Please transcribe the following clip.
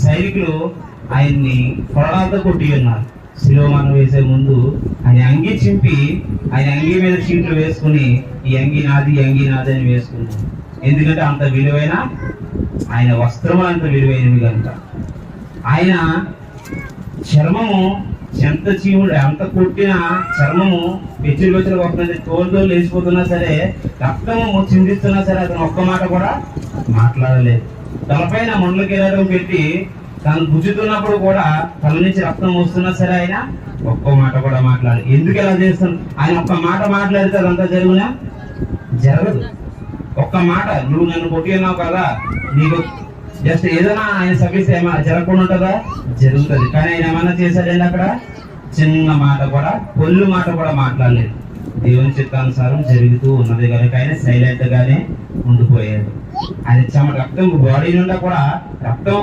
సైనికులు ఆయన్ని కొరడాలతో కొట్టి ఉన్నారు. శిలోమరణం వేసే ముందు ఆయన అంగి చింపి ఆయన అంగి మీద చీట్లు వేసుకుని ఈ అంగి నాది అని వేసుకున్నాడు. ఎందుకంటే అంత విలువైన ఆయన వస్త్రములు అంత విలువైనవి కనుక. ఆయన చర్మము ఎంత చీముడు ఎంత కొట్టిన చర్మము పెచ్చులు వస్తుంది, తోలు లేచిపోతున్నా సరే, రక్తము చిందిస్తున్నా సరే అతను ఒక్క మాట కూడా మాట్లాడలేదు. తలపైన ముండ్ల కిరీటం పెట్టి తను గుచ్చుతున్నప్పుడు కూడా తల నుంచి రక్తం వస్తున్నా సరే ఆయన ఒక్క మాట కూడా మాట్లాడలేదు. ఎందుకు ఎలా చేస్తాను? ఆయన ఒక్క మాట మాట్లాడితే అదంతా జరగదు. ఒక్క మాట, నువ్వు నన్ను కొట్టి ఉన్నావు కదా, నీకు జస్ట్ ఏదైనా ఆయన సభ్యస్తే ఏమైనా జరగకుండా ఉంటుందా? జరుగుతుంది. కానీ ఆయన ఏమన్నా చేశాడండి అక్కడ? చిన్న మాట కూడా, పొల్లు మాట కూడా మాట్లాడలేదు. దేవుని చిత్తానుసారం జరుగుతూ ఉన్నది కనుక ఆయన సైలెంట్ గానే ఉండిపోయాడు. ఆయన రక్తం బాడీ నుండి కూడా రక్తం